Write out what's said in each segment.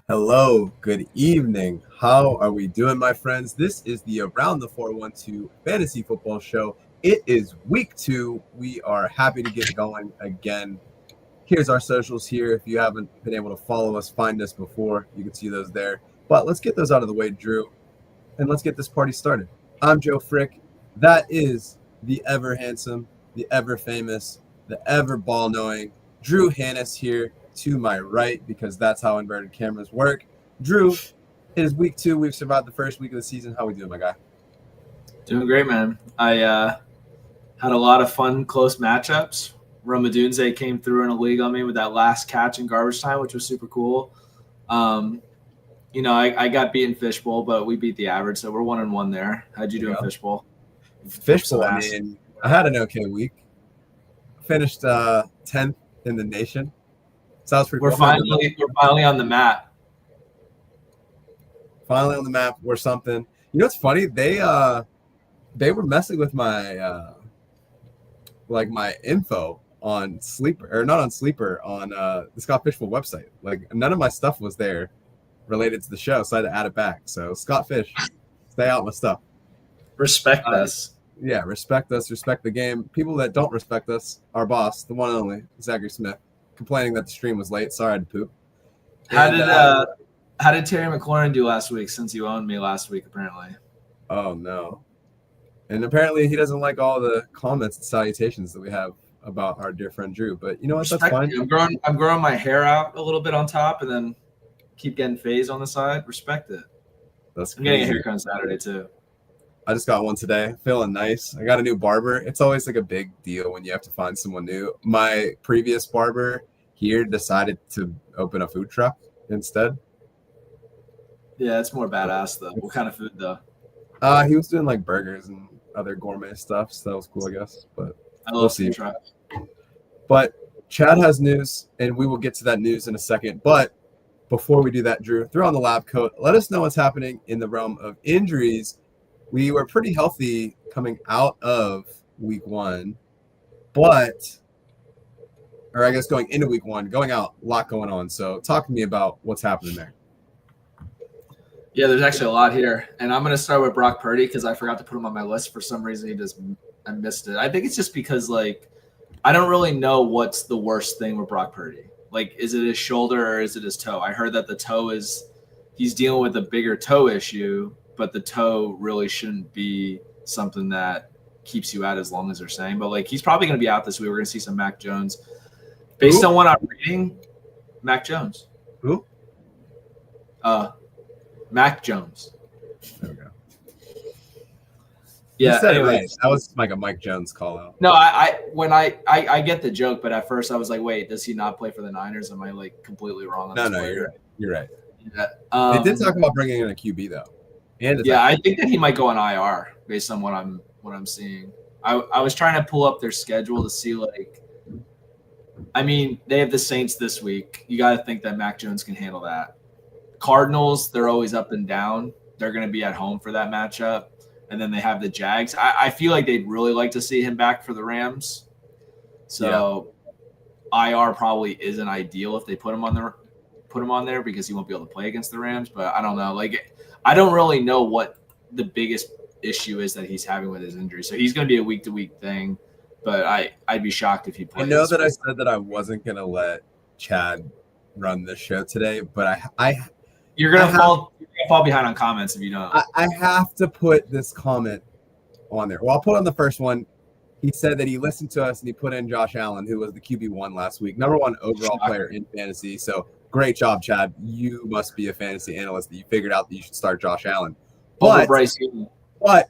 Hello, good evening. How are we doing, my friends? This is the Around the 412 Fantasy Football Show. It is week 2. We are happy to get going again. Here's our socials here. If you haven't been able to follow us, find us before, you can see those there. But let's get those out of the way, Drew, and let's get this party started. I'm Joe Frick. That is the ever handsome, the ever famous, the ever ball knowing Drew Hannes here to my right, because that's how inverted cameras work. Drew, it is week 2. We've survived the first week of the season. How we doing, my guy? Doing great, man. I had a lot of fun, close matchups. Romadunze came through in a league on me with that last catch in garbage time, which was super cool. I got beaten Fishbowl, but we beat the average, so we're 1-1 there. How'd you do in Fishbowl? Fishbowl, I had an okay week. Finished 10th in the nation. Sounds pretty cool. We're finally on the map. Finally on the map. We're something. You know what's funny? They were messing with my my info on Sleeper, or not on Sleeper, on the Scott Fishbowl website. Like, none of my stuff was there related to the show, so I had to add it back. So Scott Fish, stay out my stuff. Respect us. Yeah, respect us. Respect the game. People that don't respect us, our boss, the one and only Zachary Smith, complaining that the stream was late. Sorry, I had to poop. How did Terry McLaurin do last week, since you owned me last week, apparently? Oh, no. And apparently he doesn't like all the comments and salutations that we have about our dear friend Drew. But you know what? That's fine. I'm growing my hair out a little bit on top and then keep getting phase on the side. Respect it. I'm getting a haircut on Saturday, too. I just got one today. Feeling nice. I got a new barber. It's always like a big deal when you have to find someone new. My previous barber here decided to open a food truck instead. Yeah, it's more badass, though. What kind of food, though? He was doing like burgers and other gourmet stuff, so that was cool, I guess. But we'll see. But Chad has news, and we will get to that news in a second. But before we do that, Drew, throw on the lab coat. Let us know what's happening in the realm of injuries. We were pretty healthy coming out of week 1, going into week 1, going out, a lot going on. So talk to me about what's happening there. Yeah, there's actually a lot here. And I'm going to start with Brock Purdy because I forgot to put him on my list. For some reason, I missed it. I think it's just because, I don't really know what's the worst thing with Brock Purdy. Is it his shoulder or is it his toe? I heard that the toe he's dealing with a bigger toe issue, but the toe really shouldn't be something that keeps you out as long as they're saying. But, he's probably going to be out this week. We're going to see some Mac Jones. Based on what I'm reading, Mac Jones. Who? Mac Jones. There we go. Yeah, right. That was like a Mike Jones call out. No, I get the joke, but at first I was like, wait, does he not play for the Niners? Am I completely wrong on this? No, you're right. Yeah. They did talk about bringing in a QB though. I think that he might go on IR based on what I'm seeing. I was trying to pull up their schedule to see they have the Saints this week. You got to think that Mac Jones can handle that. Cardinals, they're always up and down. They're going to be at home for that matchup. And then they have the Jags. I feel like they'd really like to see him back for the Rams. So IR probably isn't ideal if they put him on there because he won't be able to play against the Rams. But I don't know. I don't really know what the biggest issue is that he's having with his injury. So he's going to be a week-to-week thing. But I'd be shocked if he plays. I know that I said that I wasn't going to let Chad run this show today, but You're gonna fall behind on comments if you don't. I have to put this comment on there. Well, I'll put on the first one. He said that he listened to us and he put in Josh Allen, who was the QB1 last week, #1 overall player in fantasy. So great job, Chad. You must be a fantasy analyst that you figured out that you should start Josh Allen. Over Bryce Young.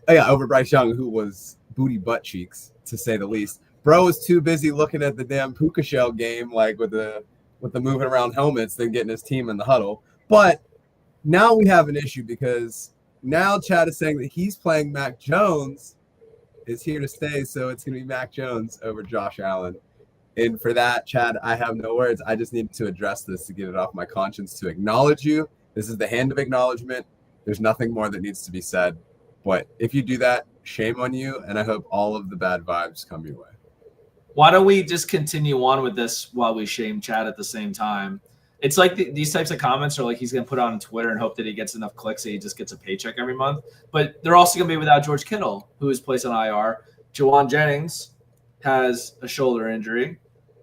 Over Bryce Young, who was booty butt cheeks to say the least. Bro was too busy looking at the damn puka shell game, with the moving around helmets, than getting his team in the huddle. But now we have an issue because now Chad is saying that he's playing Mac Jones is here to stay, so it's going to be Mac Jones over Josh Allen. And for that, Chad, I have no words. I just need to address this to get it off my conscience, to acknowledge you. This is the hand of acknowledgement. There's nothing more that needs to be said. But if you do that, shame on you, and I hope all of the bad vibes come your way. Why don't we just continue on with this while we shame Chad at the same time? It's like these types of comments are like he's going to put on Twitter and hope that he gets enough clicks that he just gets a paycheck every month. But they're also going to be without George Kittle, who is placed on IR. Jawan Jennings has a shoulder injury.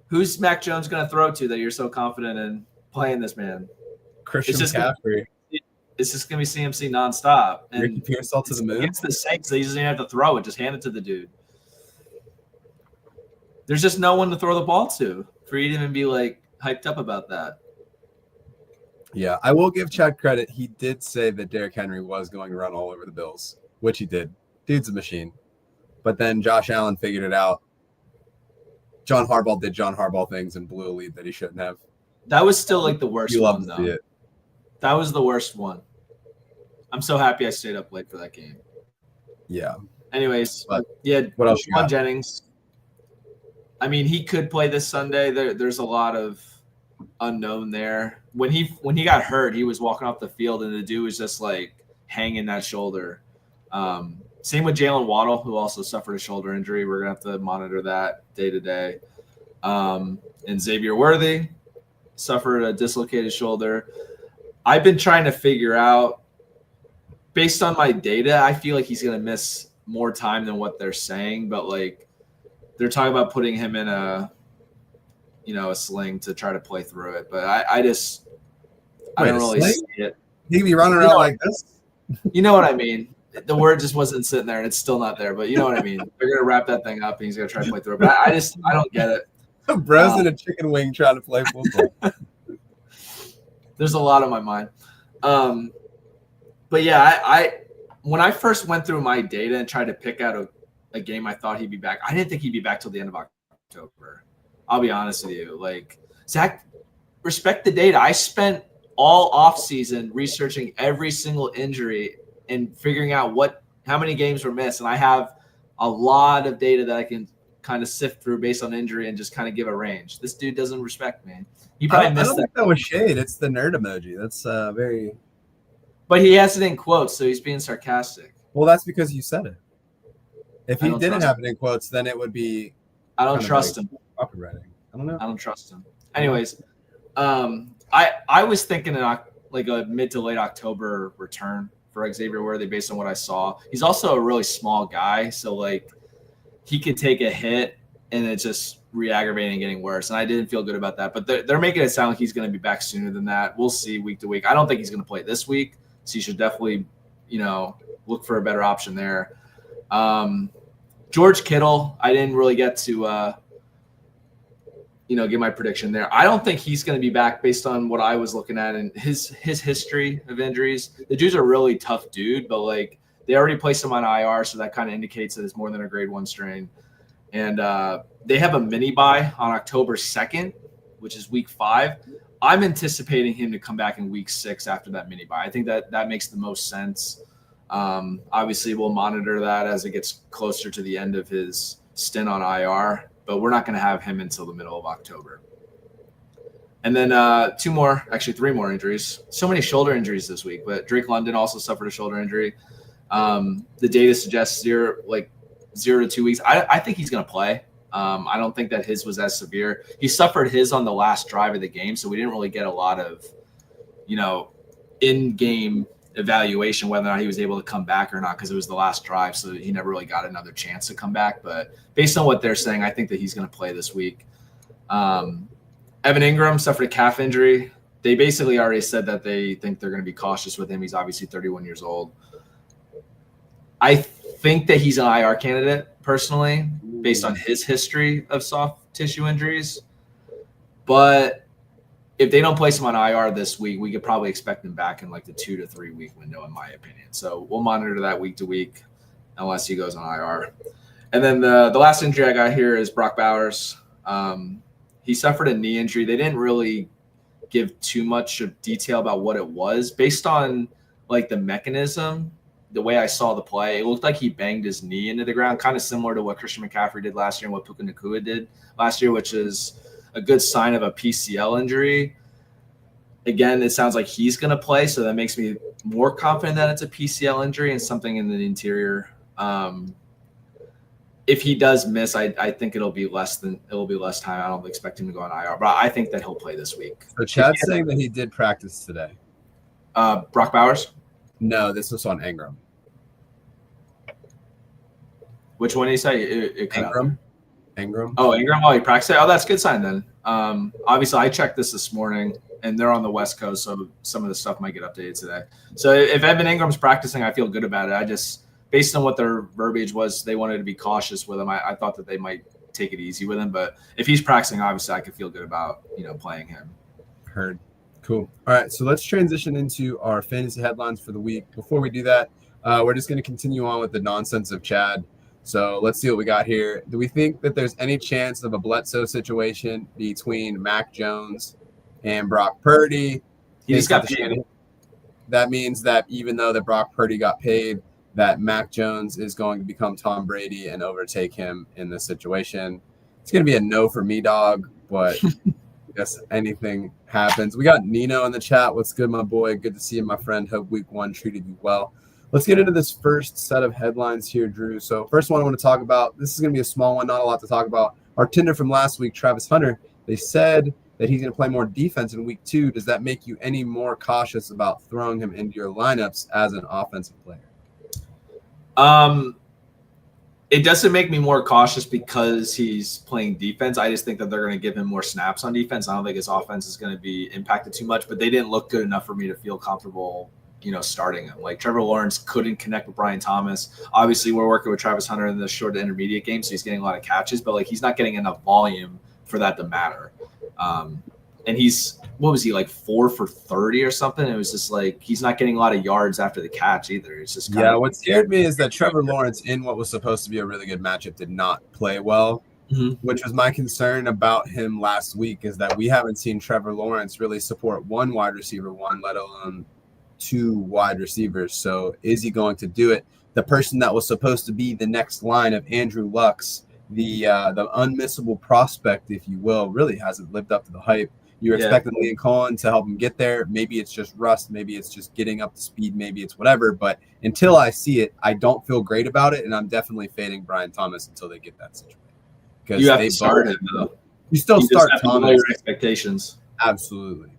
Who's Mac Jones going to throw to that you're so confident in playing this man? Christian McCaffrey. It's just going to be CMC nonstop. And Ricky Pearsall to the moon. Against the Saints, they just didn't have to throw it. Just hand it to the dude. There's just no one to throw the ball to for you to even be like hyped up about that. Yeah, I will give Chad credit. He did say that Derrick Henry was going to run all over the Bills, which he did. Dude's a machine. But then Josh Allen figured it out. John Harbaugh did John Harbaugh things and blew a lead that he shouldn't have. That was still like the worst one, though. It. That was the worst one. I'm so happy I stayed up late for that game. Yeah. Anyways, but yeah, what else? Jawan Jennings. I mean, he could play this Sunday. There's a lot of unknown there. When he got hurt, he was walking off the field, and the dude was just like hanging that shoulder. Same with Jalen Waddle, who also suffered a shoulder injury. We're gonna have to monitor that day to day. And Xavier Worthy suffered a dislocated shoulder. I've been trying to figure out, based on my data, I feel like he's gonna miss more time than what they're saying, but like they're talking about putting him in a sling to try to play through it. But I don't really see it. He could be running around like this. You know what I mean? The word just wasn't sitting there, and it's still not there. But you know what I mean? They're gonna wrap that thing up, and he's gonna try to play through it. But I don't get it. Bro's in a chicken wing trying to play football. There's a lot on my mind. But yeah, I when I first went through my data and tried to pick out a game I thought he'd be back, I didn't think he'd be back till the end of October. I'll be honest with you. Like, Zach, respect the data. I spent all offseason researching every single injury and figuring out how many games were missed. And I have a lot of data that I can kind of sift through based on injury and just kind of give a range. This dude doesn't respect me. He probably missed I don't think that was shade. It's the nerd emoji. That's very. But he has it in quotes, so he's being sarcastic. Well, that's because you said it. If he didn't have it in quotes, then it would be. I don't trust him. Copywriting. I don't know. I don't trust him. Anyways, I was thinking like a mid to late October return for Xavier Worthy based on what I saw. He's also a really small guy, so like he could take a hit and it's just re-aggravating and getting worse. And I didn't feel good about that. But they're making it sound like he's going to be back sooner than that. We'll see week to week. I don't think he's going to play this week, so you should definitely, look for a better option there. George Kittle, I didn't really get to give my prediction there. I don't think he's going to be back based on what I was looking at and his history of injuries. The dude's a really tough dude, but like they already placed him on IR, so that kind of indicates that it's more than a grade 1 strain. And they have a mini bye on October 2nd, which is week 5. I'm anticipating him to come back in week 6 after that mini bye. I think that makes the most sense. Obviously, we'll monitor that as it gets closer to the end of his stint on IR, but we're not going to have him until the middle of October. And then 3 more injuries. So many shoulder injuries this week, but Drake London also suffered a shoulder injury. The data suggests 0 to 2 weeks. I think he's going to play. I don't think that his was as severe. He suffered his on the last drive of the game, so we didn't really get a lot of, in-game evaluation whether or not he was able to come back or not because it was the last drive, so he never really got another chance to come back. But based on what they're saying, I think that he's going to play this week. Evan Ingram suffered a calf injury. They basically already said that they think they're going to be cautious with him. He's obviously 31 years old. I think that he's an IR candidate personally based on his history of soft tissue injuries. But if they don't place him on IR this week, we could probably expect him back in like the 2 to 3 week window, in my opinion. So we'll monitor that week to week unless he goes on IR. And then the last injury I got here is Brock Bowers. He suffered a knee injury. They didn't really give too much of detail about what it was. Based on like the mechanism, the way I saw the play, it looked like he banged his knee into the ground, kind of similar to what Christian McCaffrey did last year and what Puka Nacua did last year, which is a good sign of a PCL injury. Again, it sounds like he's going to play, so that makes me more confident that it's a PCL injury and something in the interior. if he does miss, I think it'll be less time. I don't expect him to go on IR, but I think that he'll play this week. So Chad's saying that he did practice today. Brock Bowers? No, this was on Ingram. Which one did you say? It Ingram. Oh, Ingram. Oh, he practiced it. Oh, that's a good sign then. Obviously, I checked this morning, and they're on the West Coast, so some of the stuff might get updated today. So if Evan Ingram's practicing, I feel good about it. I just, based on what their verbiage was, they wanted to be cautious with him. I thought that they might take it easy with him, but if he's practicing, obviously, I could feel good about playing him. Heard. Cool. All right, so let's transition into our fantasy headlines for the week. Before we do that, we're just going to continue on with the nonsense of Chad. So let's see what we got here. Do we think that there's any chance of a Bledsoe situation between Mac Jones and Brock Purdy? He just got paid. That means that even though that Brock Purdy got paid, that Mac Jones is going to become Tom Brady and overtake him in this situation. It's going to be a no for me, dog, but I guess anything happens. We got Nino in the chat. What's good, my boy? Good to see you, my friend. Hope week 1 treated you well. Let's get into this first set of headlines here, Drew. So first one I want to talk about, this is going to be a small one, not a lot to talk about. Our Tinder from last week, Travis Hunter, they said that he's going to play more defense in week 2. Does that make you any more cautious about throwing him into your lineups as an offensive player? It doesn't make me more cautious because he's playing defense. I just think that they're going to give him more snaps on defense. I don't think his offense is going to be impacted too much, but they didn't look good enough for me to feel comfortable starting him. Like Trevor Lawrence couldn't connect with Brian Thomas. Obviously, we're working with Travis Hunter in the short to intermediate game, so he's getting a lot of catches, but he's not getting enough volume for that to matter. And he's, what was he, 4 for 30 or something? It was just he's not getting a lot of yards after the catch either. It's just what scared me is that Trevor Lawrence, in what was supposed to be a really good matchup, did not play well, which was my concern about him last week, is that we haven't seen Trevor Lawrence really support one wide receiver, let alone 2 wide receivers. So is he going to do it? The person that was supposed to be the next line of Andrew Luck's, the unmissable prospect, if you will, really hasn't lived up to the hype. You're expecting Liam Cohen to help him get there. Maybe it's just rust. Maybe it's just getting up to speed. Maybe it's whatever. But until I see it, I don't feel great about it. And I'm definitely fading Brian Thomas until they get that situated. Because you have to start him, though. You still start Thomas. Your expectations. Absolutely.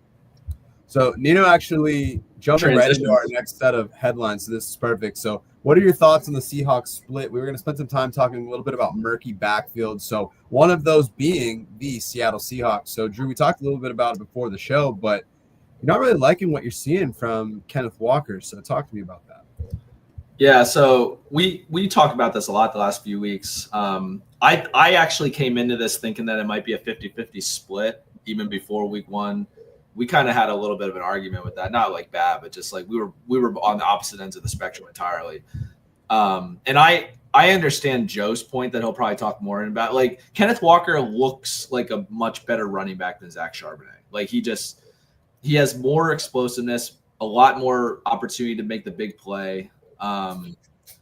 So Nino actually jumping right into our next set of headlines. So this is perfect. So what are your thoughts on the Seahawks split? We were going to spend some time talking a little bit about murky backfield. So one of those being the Seattle Seahawks. So Drew, we talked a little bit about it before the show, but you're not really liking what you're seeing from Kenneth Walker. So talk to me about that. Yeah, so we talked about this a lot the last few weeks. I actually came into this thinking that it might be a 50-50 split even before week 1. We kind of had a little bit of an argument with that, not bad, but just we were on the opposite ends of the spectrum entirely. And I understand Joe's point that he'll probably talk more about. Kenneth Walker looks like a much better running back than Zach Charbonnet. He has more explosiveness, a lot more opportunity to make the big play.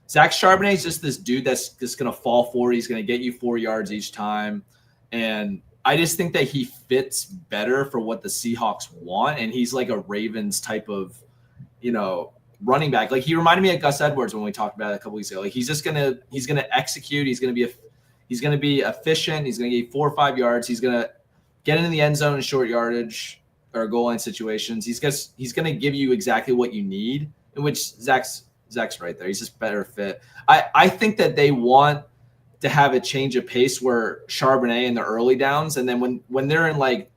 Zach Charbonnet is just this dude that's just going to fall forward. He's going to get you 4 yards each time. And I just think that he fits better for what the Seahawks want. And he's like a Ravens type of, running back. He reminded me of Gus Edwards when we talked about it a couple weeks ago. He's just going to execute. He's going to be efficient. He's going to get 4 or 5 yards. He's going to get into the end zone in short yardage or goal line situations. He's going to give you exactly what you need, in which Zach's right there. He's just better fit. I think that they want to have a change of pace where Charbonnet in the early downs, and then when they're in 3rd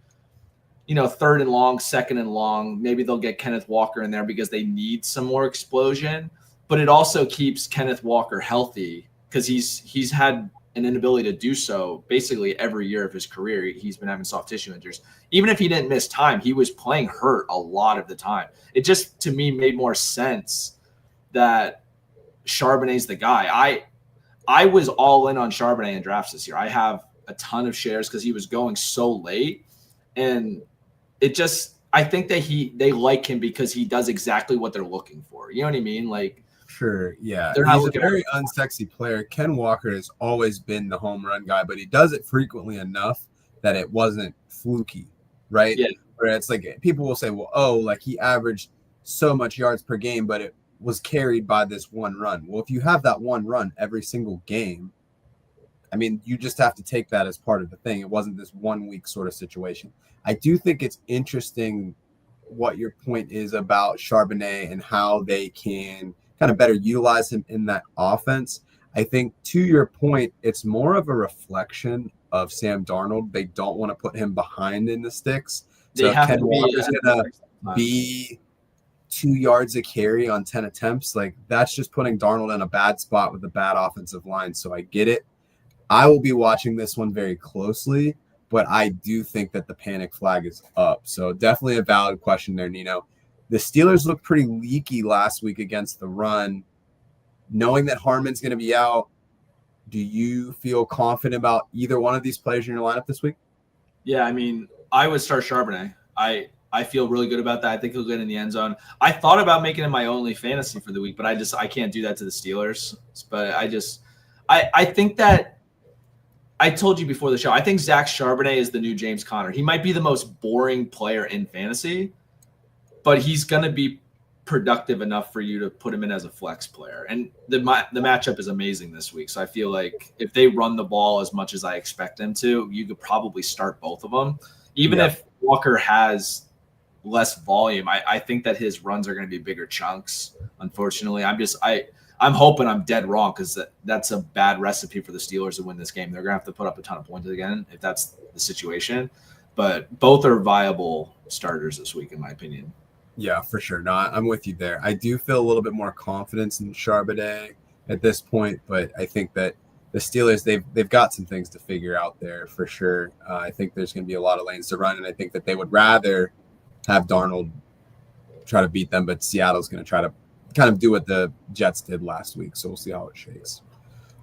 and long, 2nd and long, maybe they'll get Kenneth Walker in there because they need some more explosion. But it also keeps Kenneth Walker healthy because he's had an inability to do so basically every year of his career. He's been having soft tissue injuries. Even if he didn't miss time, he was playing hurt a lot of the time. It just, to me, made more sense that Charbonnet's the guy. I was all in on Charbonnet in drafts this year. I have a ton of shares because he was going so late. And it just, I think that they like him because he does exactly what they're looking for. You know what I mean? Sure, yeah. He's a very unsexy player. Ken Walker has always been the home run guy, but he does it frequently enough that it wasn't fluky, right? Yeah. Where it's people will say, he averaged so much yards per game, but it was carried by this one run. Well, if you have that one run every single game, I mean, you just have to take that as part of the thing. It wasn't this 1 week sort of situation. I do think it's interesting what your point is about Charbonnet and how they can kind of better utilize him in that offense. I think to your point, it's more of a reflection of Sam Darnold. They don't want to put him behind in the sticks. They So have Ken to be Walker's going to be 2 yards a carry on 10 attempts. Like, that's just putting Darnold in a bad spot with a bad offensive line. So I get it. I will be watching this one very closely, but I do think that the panic flag is up. So definitely a valid question there, Nino. The Steelers looked pretty leaky last week against the run. Knowing that Harmon's going to be out, do you feel confident about either one of these players in your lineup this week? Yeah, I mean, I would start Charbonnet. I feel really good about that. I think he'll get in the end zone. I thought about making him my only fantasy for the week, but I can't do that to the Steelers. But I think that I told you before the show, I think Zach Charbonnet is the new James Conner. He might be the most boring player in fantasy, but he's going to be productive enough for you to put him in as a flex player. And the matchup is amazing this week. So I feel like if they run the ball as much as I expect them to, you could probably start both of them. Even if Walker has less volume, I think that his runs are going to be bigger chunks. Unfortunately, I'm hoping I'm dead wrong, because that's a bad recipe for the Steelers to win this game. They're going to have to put up a ton of points again if that's the situation. But both are viable starters this week, in my opinion. Yeah, for sure. No, I'm with you there. I do feel a little bit more confidence in Charbonnet at this point, but I think that the Steelers, they've got some things to figure out there for sure. I think there's going to be a lot of lanes to run, and I think that they would rather have Darnold try to beat them, but Seattle's going to try to kind of do what the Jets did last week, so we'll see how it shakes.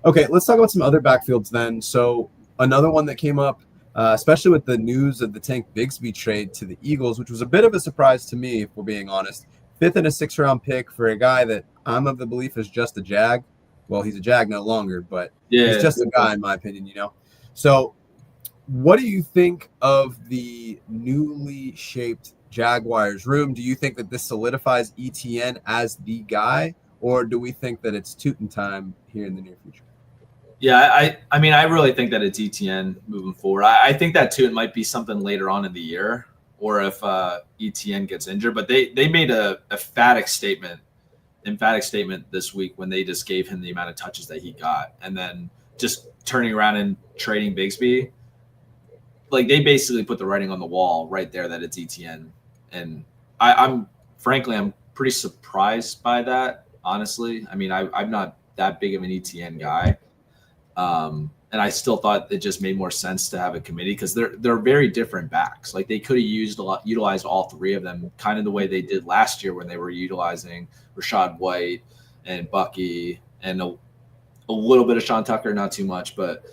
Okay, let's talk about some other backfields then. So another one that came up, especially with the news of the Tank Bigsby trade to the Eagles, which was a bit of a surprise to me, if we're being honest. 5th and a 6th round pick for a guy that I'm of the belief is just a Jag. Well, he's a Jag no longer, but he's just a guy, in my opinion, you know. So what do you think of the newly shaped Jaguars room? Do you think that this solidifies ETN as the guy, or do we think that it's Tootin time here in the near future? Yeah, I mean, I really think that it's ETN moving forward. I think that too, it might be something later on in the year, or if ETN gets injured. But they made a emphatic statement this week when they just gave him the amount of touches that he got, and then just turning around and trading Bigsby. Like, they basically put the writing on the wall right there that it's ETN. And I'm pretty surprised by that, honestly. I mean, I'm not that big of an ETN guy. And I still thought it just made more sense to have a committee, because they're very different backs. Like, they could have utilized all three of them, kind of the way they did last year when they were utilizing Rachaad White and Bucky and a little bit of Sean Tucker, not too much, but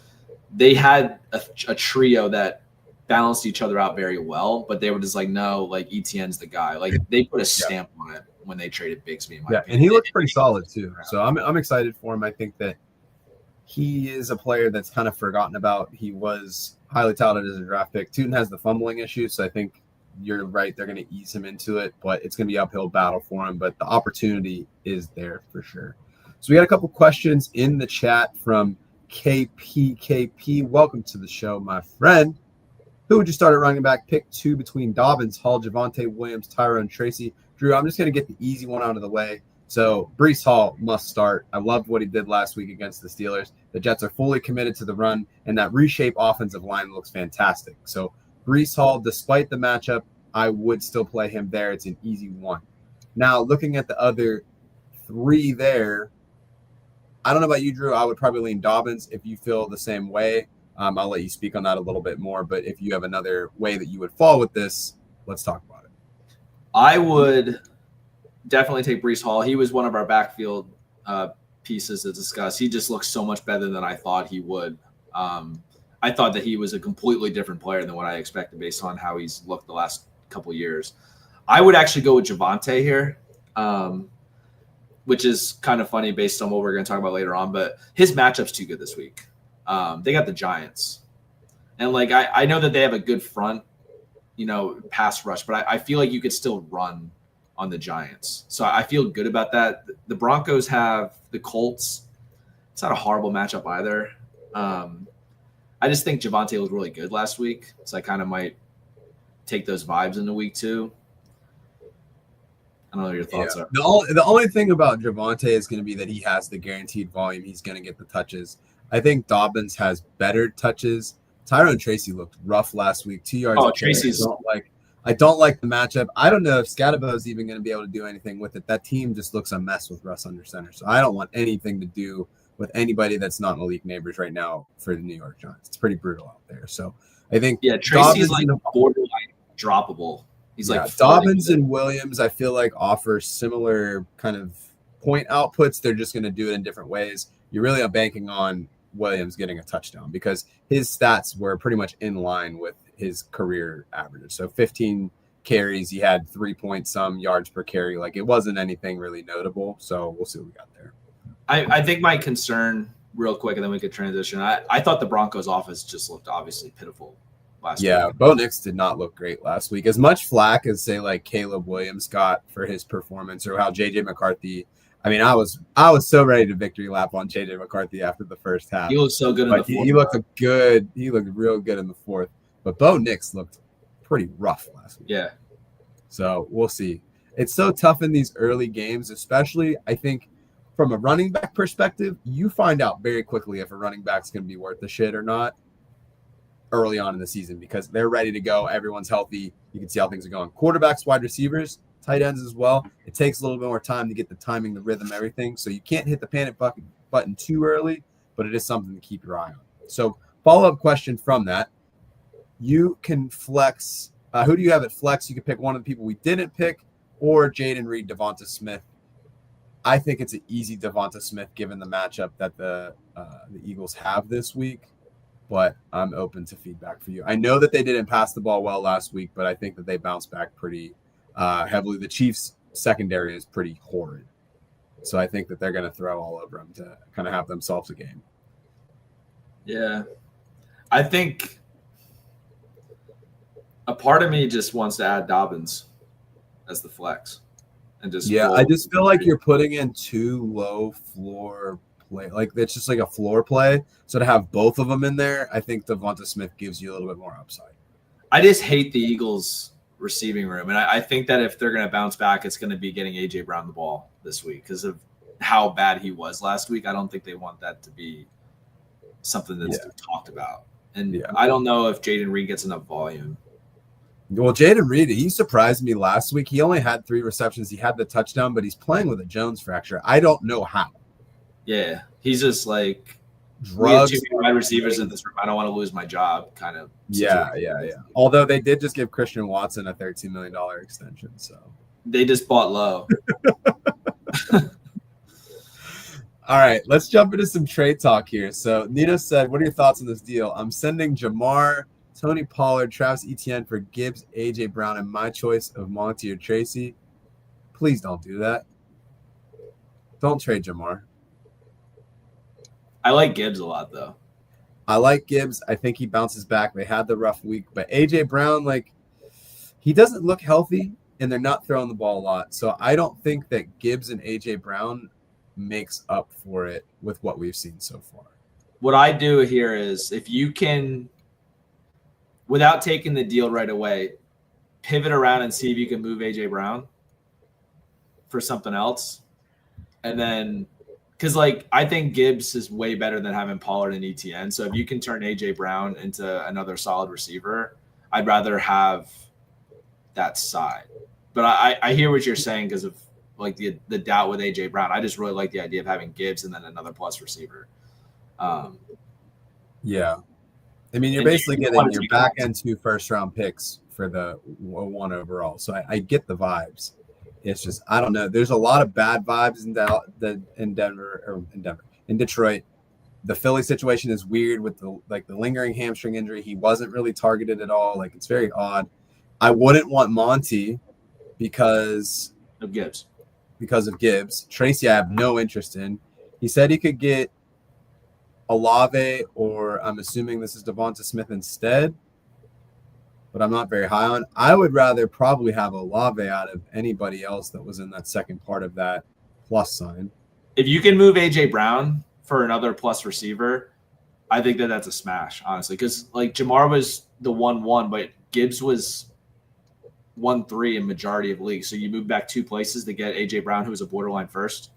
they had a trio that balanced each other out very well. But they were just like, no, like, ETN's the guy. Like, they put a stamp on it when they traded Bigsby. In my opinion. And he looks pretty solid too. So I'm excited for him. I think that he is a player that's kind of forgotten about. He was highly touted as a draft pick. Tootin has the fumbling issue, so I think you're right. They're going to ease him into it, but it's going to be an uphill battle for him. But the opportunity is there for sure. So we got a couple questions in the chat from KPKP. Welcome to the show, my friend. Who would you start at running back? Pick 2 between Dobbins, Hall, Javonte Williams, Tyrone Tracy. Drew, I'm just going to get the easy one out of the way. So Breece Hall must start. I loved what he did last week against the Steelers. The Jets are fully committed to the run, and that reshape offensive line looks fantastic. So Breece Hall, despite the matchup, I would still play him there. It's an easy one. Now, looking at the other 3 there, I don't know about you, Drew. I would probably lean Dobbins if you feel the same way. I'll let you speak on that a little bit more, but if you have another way that you would fall with this, let's talk about it. I would definitely take Breece Hall. He was one of our backfield pieces to discuss. He just looks so much better than I thought he would. I thought that he was a completely different player than what I expected based on how he's looked the last couple of years. I would actually go with Javonte here, which is kind of funny based on what we're going to talk about later on, but his matchup's too good this week. They got the Giants. And, like, I know that they have a good front, pass rush, but I feel like you could still run on the Giants. So I feel good about that. The Broncos have the Colts. It's not a horrible matchup either. I just think Javonte looked really good last week, so I kind of might take those vibes into week 2. I don't know what your thoughts are. The only thing about Javonte is going to be that he has the guaranteed volume. He's going to get the touches. I think Dobbins has better touches. Tyrone Tracy looked rough last week. 2 yards. Oh, Tracy's. I don't like the matchup. I don't know if Scadabo is even going to be able to do anything with it. That team just looks a mess with Russ under center. So I don't want anything to do with anybody that's not Malik Neighbors right now for the New York Giants. It's pretty brutal out there. So I think Tracy's like borderline droppable. He's like Dobbins and Williams, I feel like offer similar kind of point outputs. They're just going to do it in different ways. You're really banking on Williams getting a touchdown because his stats were pretty much in line with his career averages. So 15 carries, he had 3-point-some yards per carry. Like it wasn't anything really notable. So we'll see what we got there. I think my concern, real quick, and then we could transition. I thought the Broncos offense just looked obviously pitiful last week. Bo Nix did not look great last week. As much flack as say like Caleb Williams got for his performance, or how JJ McCarthy. I mean, I was so ready to victory lap on JJ McCarthy after the first half. He looked so good in the fourth. He looked good. He looked real good in the fourth. But Bo Nix looked pretty rough last week. Yeah. So we'll see. It's so tough in these early games, especially I think from a running back perspective, you find out very quickly if a running back's going to be worth the shit or not early on in the season because they're ready to go. Everyone's healthy. You can see how things are going. Quarterbacks, wide receivers, tight ends as well. It takes a little bit more time to get the timing, the rhythm, everything. So you can't hit the panic button too early, but it is something to keep your eye on. So follow-up question from that. You can flex. Who do you have at flex? You can pick one of the people we didn't pick or Jaden Reed, Devonta Smith. I think it's an easy Devonta Smith given the matchup that the Eagles have this week, but I'm open to feedback for you. I know that they didn't pass the ball well last week, but I think that they bounced back pretty heavily. The Chiefs' secondary is pretty horrid, so I think that they're going to throw all over them to kind of have themselves a game. Yeah, I think a part of me just wants to add Dobbins as the flex. And just I just feel like you're putting in too low floor play. Like it's just like a floor play. So to have both of them in there, I think Devonta Smith gives you a little bit more upside. I just hate the Eagles receiving room. And I think that if they're going to bounce back, it's going to be getting A.J. Brown the ball this week because of how bad he was last week. I don't think they want that to be something that's talked about. And I don't know if Jaden Reed gets enough volume. Well, Jaden Reed, he surprised me last week. He only had 3 receptions. He had the touchdown, but he's playing with a Jones fracture. I don't know how. Yeah, he's just like drugs. We have too many wide receivers in this room. I don't want to lose my job, kind of. Yeah. Although they did just give Christian Watson a $13 million extension, so they just bought low. All right, let's jump into some trade talk here. So Nino said, "What are your thoughts on this deal? I'm sending Jamar, Tony Pollard, Travis Etienne for Gibbs, A.J. Brown, and my choice of Monty or Tracy. Please don't do that. Don't trade Jamar. I like Gibbs a lot, though. I like Gibbs. I think he bounces back. They had the rough week. But A.J. Brown, he doesn't look healthy, and they're not throwing the ball a lot. So I don't think that Gibbs and A.J. Brown makes up for it with what we've seen so far. What I do here is if you can – without taking the deal right away, pivot around and see if you can move A.J. Brown for something else. And then – because, I think Gibbs is way better than having Pollard and Etienne. So if you can turn A.J. Brown into another solid receiver, I'd rather have that side. But I hear what you're saying because of, the doubt with A.J. Brown. I just really like the idea of having Gibbs and then another plus receiver. Yeah. I mean, you're basically getting your back end 2 first-round picks for the 1 overall. So I get the vibes. It's just I don't know. There's a lot of bad vibes in Detroit. The Philly situation is weird with the lingering hamstring injury. He wasn't really targeted at all. It's very odd. I wouldn't want Monty because of Gibbs. Tracy, I have no interest in. He said he could get Olave, or I'm assuming this is Devonta Smith instead, but I'm not very high on. I would rather probably have Olave out of anybody else that was in that second part of that plus sign. If you can move A.J. Brown for another plus receiver, I think that's a smash, honestly, because like Jamar was the 1-1, but Gibbs was 1-3 in majority of leagues. So you move back 2 places to get AJ Brown, who was a borderline first.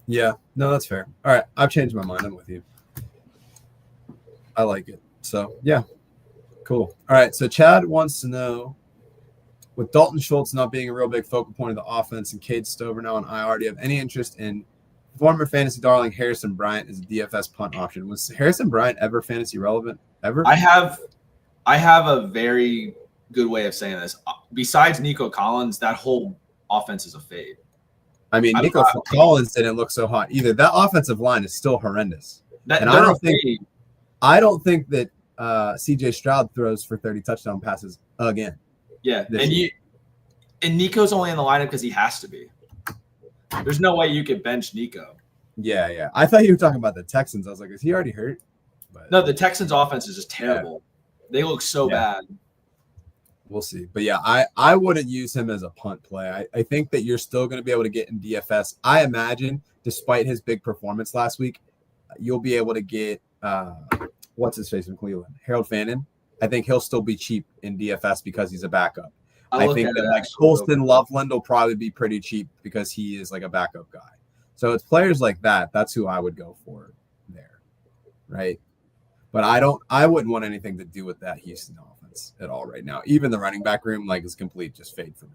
Yeah, no, that's fair. All right, I've changed my mind. I'm with you. I like it. So yeah, cool. All right, so Chad wants to know, with Dalton Schultz not being a real big focal point of the offense and Cade Stover now on IR, do you have any interest in former fantasy darling Harrison Bryant as a DFS punt option? Was Harrison Bryant ever fantasy relevant? Ever? I have a very good way of saying this. Besides Nico Collins, that whole offense is a fade. I mean, Nico Collins didn't look so hot either. That offensive line is still horrendous. And I don't think that CJ Stroud throws for 30 touchdown passes again. Yeah, and Nico's only in the lineup because he has to be. There's no way you could bench Nico. Yeah. I thought you were talking about the Texans. I was like, is he already hurt? But no, the Texans' offense is just terrible. Yeah. They look so bad. We'll see. But yeah, I wouldn't use him as a punt play. I think that you're still going to be able to get in DFS. I imagine, despite his big performance last week, you'll be able to get what's his face from Cleveland, Harold Fannin. I think he'll still be cheap in DFS because he's a backup. I think that like Colston Loveland will probably be pretty cheap because he is like a backup guy. So it's players like that. That's who I would go for there, right? But I wouldn't want anything to do with that Houston offense at all right now. Even the running back room is complete just fade for me.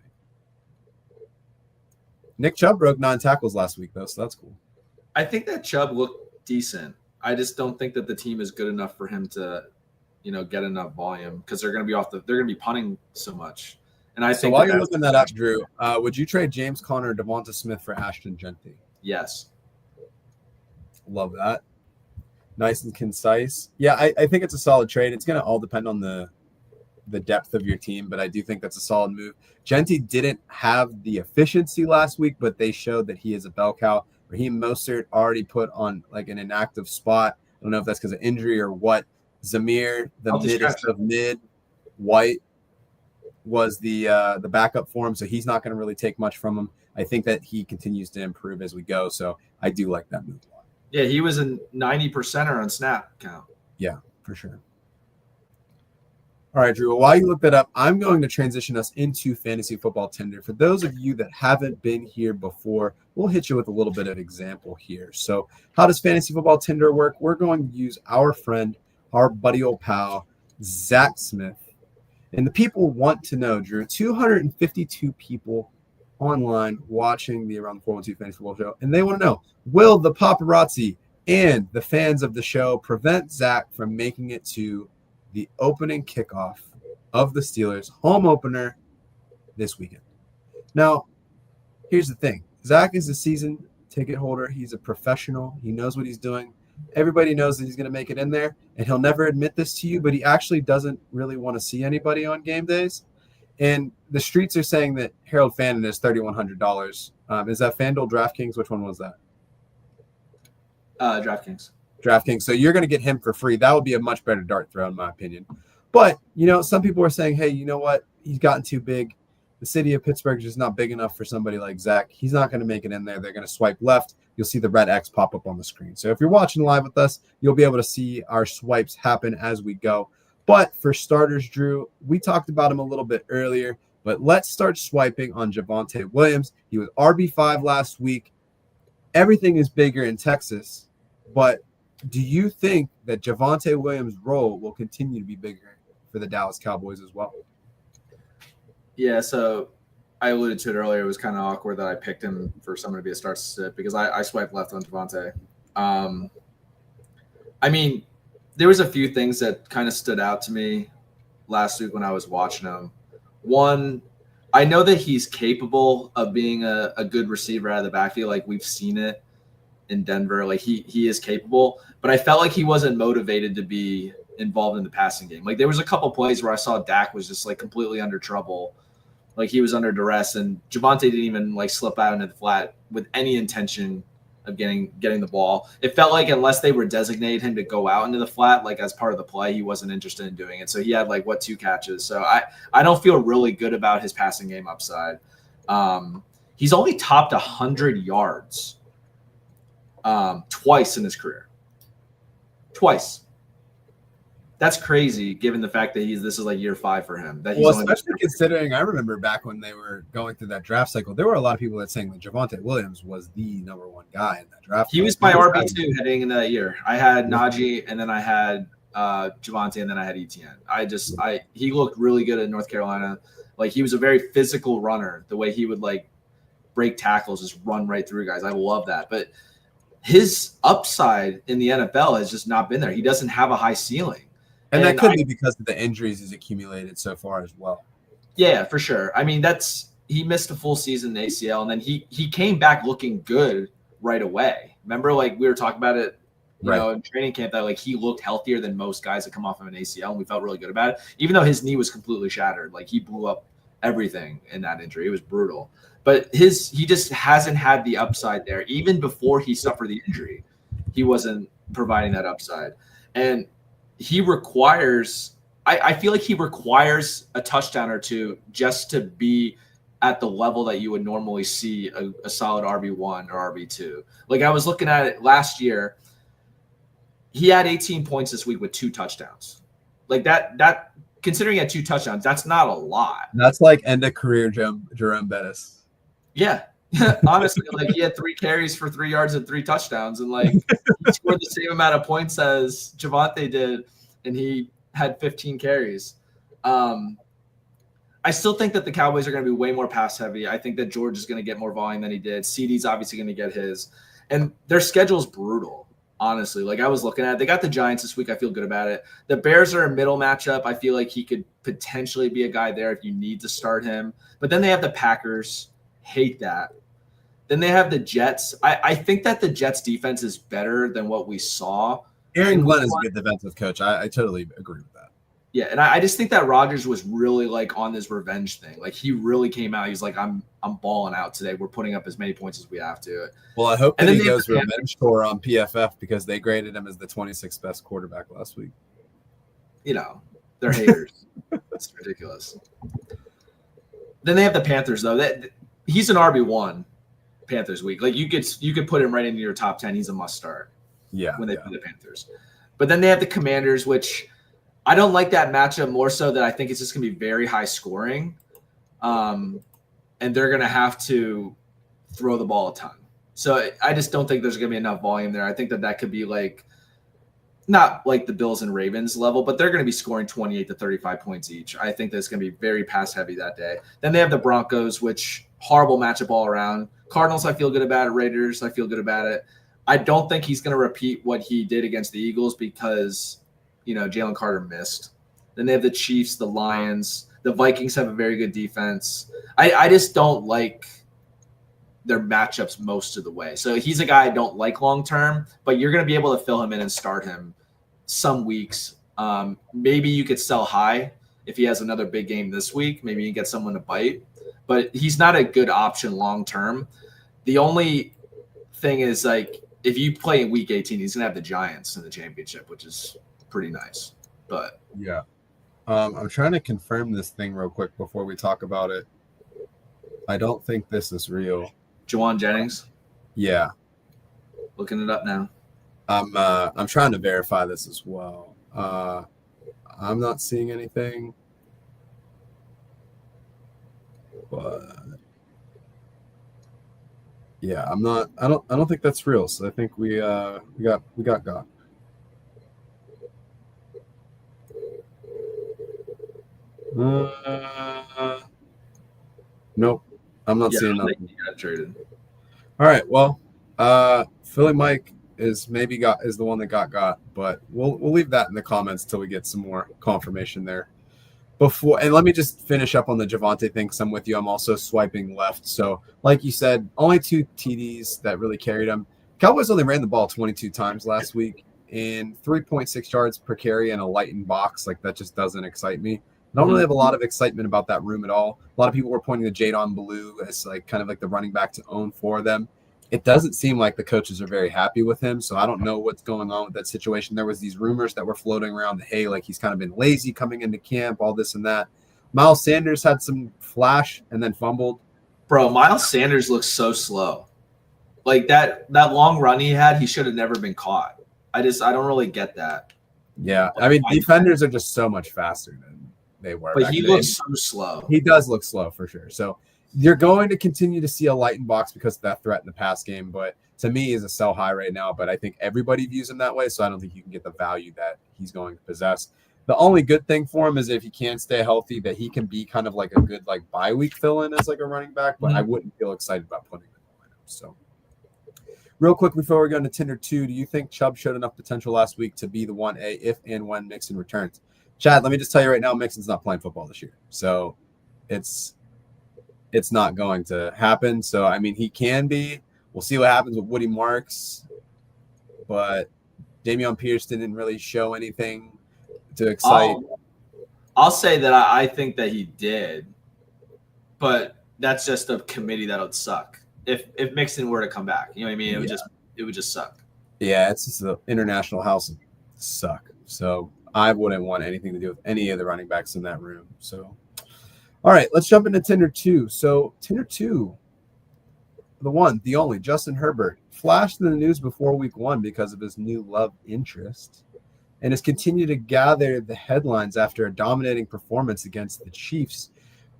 Nick Chubb broke 9 tackles last week though, so that's cool. I think that Chubb looked decent. I just don't think that the team is good enough for him to, get enough volume because they're going to be they're going to be punting so much. And I think while you're looking that up, Drew, would you trade James Conner or Devonta Smith for Ashton Genty? Yes. Love that. Nice and concise. Yeah, I think it's a solid trade. It's going to all depend on the depth of your team, but I do think that's a solid move. Genty didn't have the efficiency last week, but they showed that he is a bell cow. Raheem Mostert already put on like an inactive spot. I don't know if that's because of injury or what. Zamir, the middest of mid, White was the backup for him, so he's not going to really take much from him. I think that he continues to improve as we go, so I do like that move a lot. Yeah, he was a 90%er on snap count. Yeah, for sure. All right, Drew, while you look that up, I'm going to transition us into Fantasy Football Tinder. For those of you that haven't been here before, we'll hit you with a little bit of example here. So how does Fantasy Football Tinder work? We're going to use our friend, our buddy old pal, Zach Smith. And the people want to know, Drew, 252 people online watching the Around the 412 Fantasy Football Show, and they want to know, will the paparazzi and the fans of the show prevent Zach from making it to the opening kickoff of the Steelers home opener this weekend? Now, here's the thing. Zach is a season ticket holder. He's a professional. He knows what he's doing. Everybody knows that he's going to make it in there, and he'll never admit this to you, but he actually doesn't really want to see anybody on game days. And the streets are saying that Harold Fannin is $3,100. Is that FanDuel, DraftKings? Which one was that? DraftKings. So you're going to get him for free. That would be a much better dart throw, in my opinion. But, some people are saying, hey, you know what? He's gotten too big. The city of Pittsburgh is just not big enough for somebody like Zach. He's not going to make it in there. They're going to swipe left. You'll see the red X pop up on the screen. So if you're watching live with us, you'll be able to see our swipes happen as we go. But for starters, Drew, we talked about him a little bit earlier, but let's start swiping on Javonte Williams. He was RB5 last week. Everything is bigger in Texas, but do you think that Javonte Williams' role will continue to be bigger for the Dallas Cowboys as well? Yeah, so I alluded to it earlier. It was kind of awkward that I picked him for someone to be a start sit because I swiped left on Javonte. I mean, there was a few things that kind of stood out to me last week when I was watching him. One, I know that he's capable of being a good receiver out of the backfield. Like we've seen it in Denver. Like he is capable, but I felt like he wasn't motivated to be involved in the passing game. Like there was a couple plays where I saw Dak was just like completely under trouble. Like he was under duress, and Javonte didn't even like slip out into the flat with any intention of getting the ball. It felt like unless they were designated him to go out into the flat, like as part of the play, he wasn't interested in doing it. So he had like 2 catches. So I don't feel really good about his passing game upside. He's only topped 100 yards twice in his career. twice. That's crazy, given the fact that this is like year 5 for him. That he's well, especially considering I remember back when they were going through that draft cycle, there were a lot of people that saying that Javonte Williams was the number 1 guy in that draft. He was my RB2 heading into that year. I had Najee, and then I had Javonte, and then I had Etienne. He looked really good at North Carolina. Like, he was a very physical runner. The way he would like break tackles, just run right through guys. I love that. But his upside in the NFL has just not been there. He doesn't have a high ceiling. And that could be because of the injuries he's accumulated so far as well. Yeah, for sure. I mean, he missed a full season in ACL, and then he came back looking good right away. Remember, like, we were talking about it, you know, in training camp, that like he looked healthier than most guys that come off of an ACL, and we felt really good about it. Even though his knee was completely shattered, like, he blew up everything in that injury. It was brutal. But he just hasn't had the upside there. Even before he suffered the injury, he wasn't providing that upside. And he requires – I feel like he requires a touchdown or two just to be at the level that you would normally see a solid RB1 or RB2. Like, I was looking at it last year. He had 18 points this week with 2 touchdowns. Like, that considering he had 2 touchdowns, that's not a lot. That's like end of career Jerome Bettis. Yeah. Honestly, like, he had 3 carries for 3 yards and 3 touchdowns, and like he scored the same amount of points as Javonte did, and he had 15 carries. I still think that the Cowboys are going to be way more pass heavy. I think that George is going to get more volume than he did. CeeDee's obviously going to get his, and their schedule is brutal. Honestly, like, I was looking at it. They got the Giants this week. I feel good about it. The Bears are a middle matchup. I feel like he could potentially be a guy there if you need to start him. But then they have the Packers. Hate that. Then they have the Jets. I think that the Jets defense is better than what we saw. Aaron Glenn is a good defensive coach. I totally agree with that. Yeah, and I just think that Rodgers was really like on this revenge thing. Like, he really came out. He's like, I'm balling out today. We're putting up as many points as we have to. Well, I hope that he goes revenge tour on PFF because they graded him as the 26th best quarterback last week. You know, they're haters. That's ridiculous. Then they have the Panthers, though. He's an RB1 Panthers week. Like, you could put him right into your top 10. He's a must start. Yeah. When they play the Panthers. But then they have the Commanders, which I don't like that matchup more so that I think it's just going to be very high scoring. And they're going to have to throw the ball a ton. So I just don't think there's going to be enough volume there. I think that could be like, not like the Bills and Ravens level, but they're going to be scoring 28 to 35 points each. I think that's going to be very pass heavy that day. Then they have the Broncos, which horrible matchup all around. Cardinals, I feel good about it. Raiders, I feel good about it. I don't think he's going to repeat what he did against the Eagles because, you know, Jalen Carter missed. Then they have the Chiefs, the Lions. The Vikings have a very good defense. I just don't like their matchups most of the way. So he's a guy I don't like long-term, but you're going to be able to fill him in and start him some weeks. Maybe you could sell high if he has another big game this week. Maybe you can get someone to bite, but he's not a good option long-term. The only thing is, like, if you play in week 18, he's going to have the Giants in the championship, which is pretty nice. But yeah. I'm trying to confirm this thing real quick before we talk about it. I don't think this is real. Jawan Jennings? Yeah. Looking it up now. I'm trying to verify this as well. I'm not seeing anything. But yeah, I don't think that's real. So I think we got. Nope. I'm not seeing nothing. He got traded. All right. Well, Philly Mike is the one that got, but we'll leave that in the comments till we get some more confirmation there. And let me just finish up on the Javonte thing, because I'm with you. I'm also swiping left. So, like you said, only 2 TDs that really carried him. Cowboys only ran the ball 22 times last week, and 3.6 yards per carry in a lightened box. Like, that just doesn't excite me. I don't really have a lot of excitement about that room at all. A lot of people were pointing to Jadon Blue as like kind of like the running back to own for them. It doesn't seem like the coaches are very happy with him, so I don't know what's going on with that situation. There was these rumors that were floating around that, hey, like, he's kind of been lazy coming into camp, all this and that. Miles Sanders had some flash and then fumbled. Bro, Miles Sanders looks so slow. Like, that long run he had, he should have never been caught. I don't really get that. Yeah, I mean, defenders are just so much faster than they were. But he looks so slow. He does look slow for sure. So you're going to continue to see a light in box because of that threat in the pass game. But to me, he's a sell high right now. But I think everybody views him that way. So I don't think you can get the value that he's going to possess. The only good thing for him is if he can stay healthy, that he can be kind of like a good like bye week fill in as like a running back. But I wouldn't feel excited about putting him in the lineup. So real quick before we go into Tinder 2, do you think Chubb showed enough potential last week to be the 1A if and when Mixon returns? Chad, let me just tell you right now, Mixon's not playing football this year. So it's not going to happen. So, I mean, he can be. We'll see what happens with Woody Marks. But Dameon Pierce didn't really show anything to excite. I'll say that I think that he did. But that's just a committee that would suck. If Mixon were to come back, you know what I mean? It would just suck. Yeah, it's just the international house and suck. So I wouldn't want anything to do with any of the running backs in that room. So, all right, let's jump into Tinder 2. So Tinder 2, the one, the only, Justin Herbert, flashed in the news before week 1 because of his new love interest and has continued to gather the headlines after a dominating performance against the Chiefs.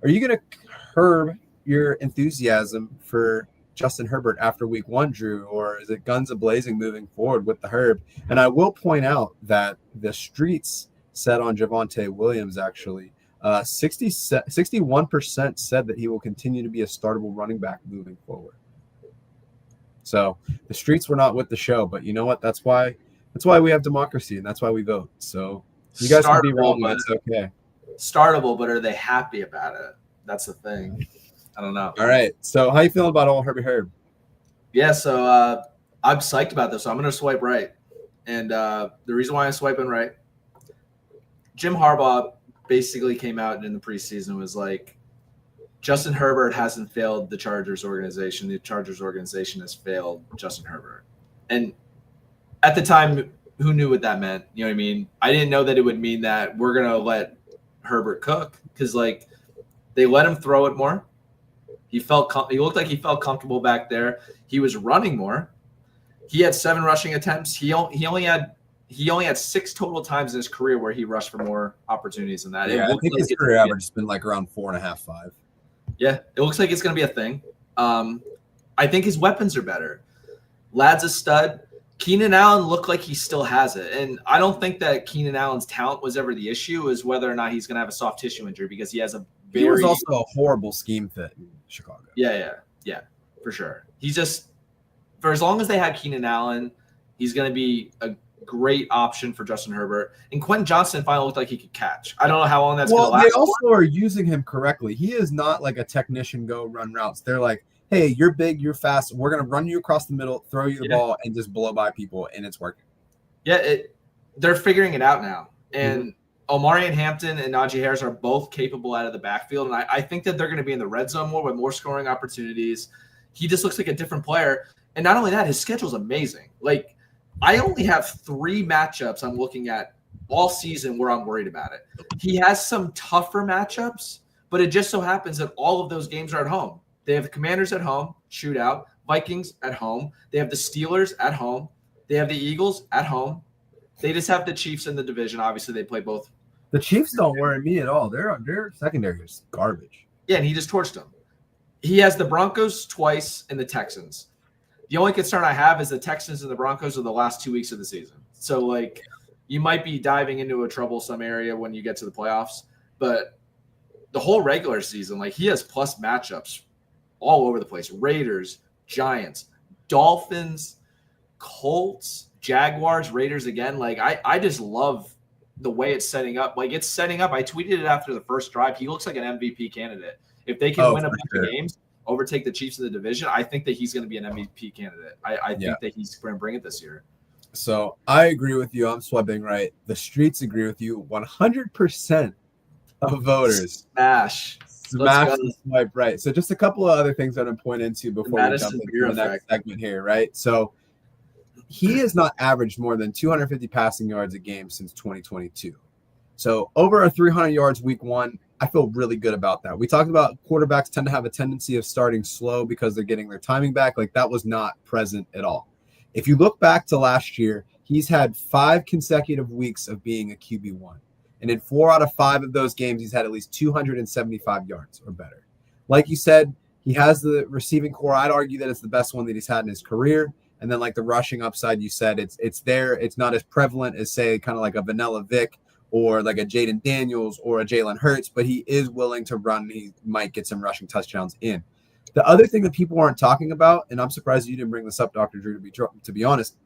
Are you going to curb your enthusiasm for Justin Herbert after week 1, Drew, or is it guns a-blazing moving forward with the Herb? And I will point out that the streets said on Javonte Williams, actually, 61% said that he will continue to be a startable running back moving forward. So the streets were not with the show, but you know what? That's why we have democracy, and that's why we vote. So you guys can be wrong, but it's okay. Startable, but are they happy about it? That's the thing. I don't know. All right. So how you feeling about old Herbie Herb? Yeah, so I'm psyched about this. So I'm going to swipe right. And the reason why I'm swiping right, Jim Harbaugh basically came out in the preseason was like, Justin Herbert hasn't failed the Chargers organization. The Chargers organization has failed Justin Herbert. And at the time, who knew what that meant? You know what I mean? I didn't know that it would mean that we're going to let Herbert cook because, like, they let him throw it more. He looked like he felt comfortable back there. He was running more. He had 7 rushing attempts. He only had 6 total times in his career where he rushed for more opportunities than that. Yeah, I think his career average has been like around 4.5, 5. Yeah, it looks like it's going to be a thing. I think his weapons are better. Lad's a stud. Keenan Allen looked like he still has it. And I don't think that Keenan Allen's talent was ever the issue, is whether or not he's going to have a soft tissue injury because he has a He was also a horrible scheme fit in Chicago. Yeah, for sure. He's just, for as long as they have Keenan Allen, he's going to be a great option for Justin Herbert. And Quentin Johnston finally looked like he could catch. I don't know how long that's going to last. They also are using him correctly. He is not like a technician go run routes. They're like, hey, you're big, you're fast. We're going to run you across the middle, throw you the ball, and just blow by people, and it's working. Yeah, they're figuring it out now. And Omari and Hampton and Najee Harris are both capable out of the backfield. And I think that they're going to be in the red zone more with more scoring opportunities. He just looks like a different player. And not only that, his schedule's amazing. Like, I only have 3 matchups I'm looking at all season where I'm worried about it. He has some tougher matchups, but it just so happens that all of those games are at home. They have the Commanders at home, shootout, Vikings at home. They have the Steelers at home. They have the Eagles at home. They just have the Chiefs in the division. Obviously, they play both. The Chiefs don't worry me at all. Their secondary is garbage. Yeah, and he just torched them. He has the Broncos twice and the Texans. The only concern I have is the Texans and the Broncos are the last 2 weeks of the season. So, like, you might be diving into a troublesome area when you get to the playoffs. But the whole regular season, like, he has plus matchups all over the place. Raiders, Giants, Dolphins, Colts, Jaguars, Raiders again. Like, I just love the way it's setting up. Like, it's setting up. I tweeted it after the first drive. He looks like an MVP candidate. If they can win a bunch of games, overtake the Chiefs in the division, I think that he's going to be an MVP candidate. I think that he's going to bring it this year. So I agree with you. I'm swiping right. The streets agree with you. 100% of voters smash the swipe right. So just a couple of other things that I'm pointing into before we jump into the next segment here, right? So he has not averaged more than 250 passing yards a game since 2022. So over 300 yards week 1. I feel really good about that. We talked about quarterbacks tend to have a tendency of starting slow because they're getting their timing back. Like, that was not present at all. If you look back to last year, he's had 5 consecutive weeks of being a QB1. And in 4 out of 5 of those games, he's had at least 275 yards or better. Like you said, he has the receiving core. I'd argue that it's the best one that he's had in his career. And then like the rushing upside, you said it's there. It's not as prevalent as, say, kind of like a Vanilla Vic or like a Jaden Daniels or a Jalen Hurts, but he is willing to run. He might get some rushing touchdowns in. The other thing that people aren't talking about, and I'm surprised you didn't bring this up, Dr. Drew, to be honest,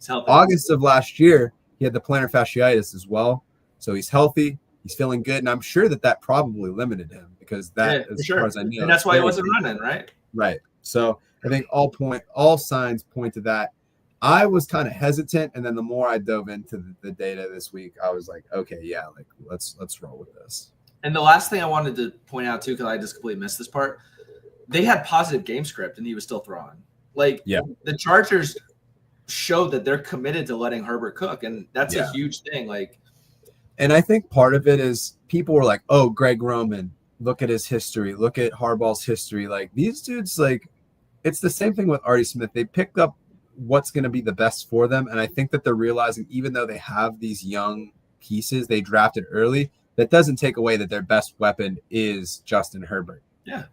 August of last year, he had the plantar fasciitis as well. So he's healthy. He's feeling good. And I'm sure that probably limited him because that, as far as I know. And that's why he wasn't running, right? Right. So I think all signs point to that. I was kind of hesitant. And then the more I dove into the data this week, I was like, okay, yeah, like let's roll with this. And the last thing I wanted to point out too, because I just completely missed this part, they had positive game script and he was still throwing. Like the Chargers showed that they're committed to letting Herbert cook. And that's a huge thing. Like, and I think part of it is people were like, oh, Greg Roman, look at his history. Look at Harbaugh's history. Like these dudes, like it's the same thing with Artie Smith. They picked up what's going to be the best for them. And I think that they're realizing, even though they have these young pieces they drafted early, that doesn't take away that their best weapon is Justin Herbert. Yeah.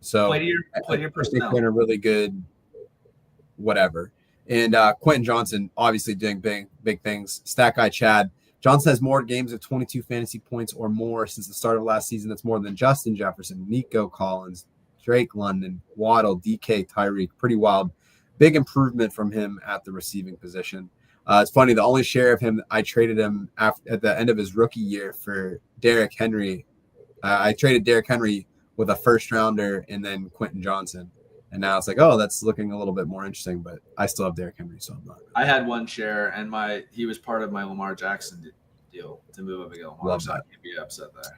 So play to your personnel. They're a really good whatever. And Quentin Johnson obviously doing big things. Stat guy Chad. Johnson has more games of 22 fantasy points or more since the start of last season. That's more than Justin Jefferson, Nico Collins, Drake London, Waddle, DK, Tyreek. Pretty wild. Big improvement from him at the receiving position. It's funny, the only share of him, I traded him at the end of his rookie year for Derrick Henry. I traded Derrick Henry with a first rounder and then Quentin Johnson. And now it's like, oh, that's looking a little bit more interesting, but I still have Derrick Henry, so I'm not. I had one share, and he was part of my Lamar Jackson deal to move up again. Love that. I can't be upset there.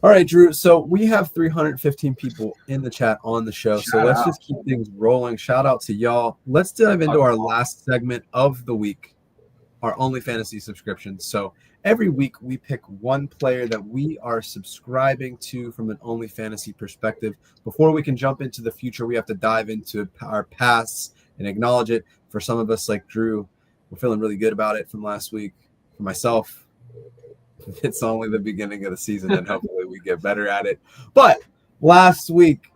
All right, Drew. So we have 315 people in the chat on the show. So let's just keep things rolling. Shout out to y'all. Let's dive into our last segment of the week, our OnlyFantasy subscription. So every week we pick one player that we are subscribing to from an OnlyFantasy perspective. Before we can jump into the future, we have to dive into our pasts and acknowledge it. For some of us like Drew, we're feeling really good about it from last week. For myself, it's only the beginning of the season and hopefully we get better at it. But last week,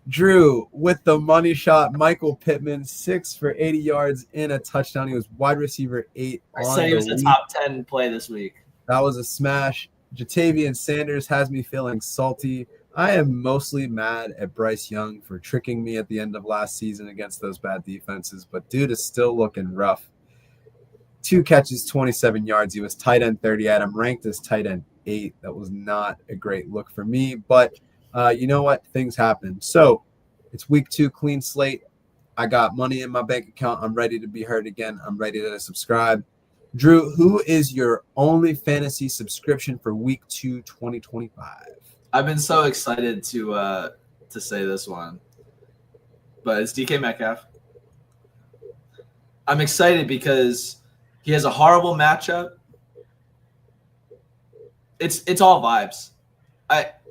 Drew with the money shot, Michael Pittman, 6 for 80 yards in a touchdown. He was wide receiver 8. I said he was a top 10 play this week. That was a smash. Jatavian Sanders has me feeling salty. I am mostly mad at Bryce Young for tricking me at the end of last season against those bad defenses, but dude is still looking rough. 2 catches, 27 yards. He was tight end 30. I had him ranked as tight end 8. That was not a great look for me, but you know what? Things happen. So it's week 2, clean slate. I got money in my bank account. I'm ready to be heard again. I'm ready to subscribe. Drew, who is your OnlyFantasy subscription for week 2, 2025? I've been so excited to say this one, but it's DK Metcalf. I'm excited because he has a horrible matchup. It's all vibes.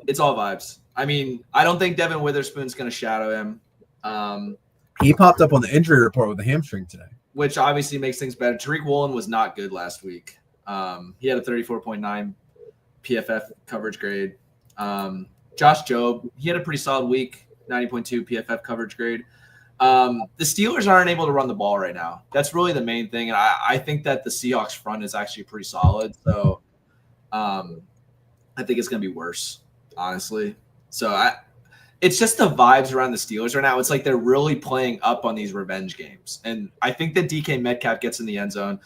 It's all vibes. I mean, I don't think Devin Witherspoon's going to shadow him. He popped up on the injury report with a hamstring today, which obviously makes things better. Tariq Woolen was not good last week. He had a 34.9 PFF coverage grade. Josh Jobe, he had a pretty solid week, 90.2 PFF coverage grade. The Steelers aren't able to run the ball right now. That's really the main thing. And I think that the Seahawks front is actually pretty solid. So I think it's going to be worse, honestly. So it's just the vibes around the Steelers right now. It's like they're really playing up on these revenge games. And I think that DK Metcalf gets in the end zone.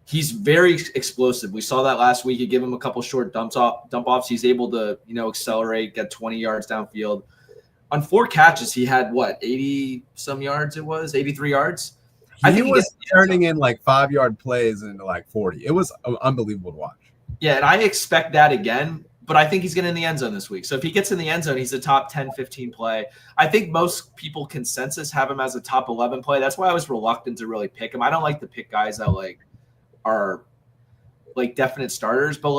He's very explosive. We saw that last week. You give him a couple short dump offs. He's able to, accelerate, get 20 yards downfield. On 4 catches, he had 80 some yards. It was 83 yards. I think he was turning in like 5-yard plays into like 40. It was unbelievable to watch. Yeah, and I expect that again, but I think he's getting in the end zone this week. So if he gets in the end zone, he's a top 10, 15 play. I think most people consensus have him as a top 11 play. That's why I was reluctant to really pick him. I don't like to pick guys that are definite starters, but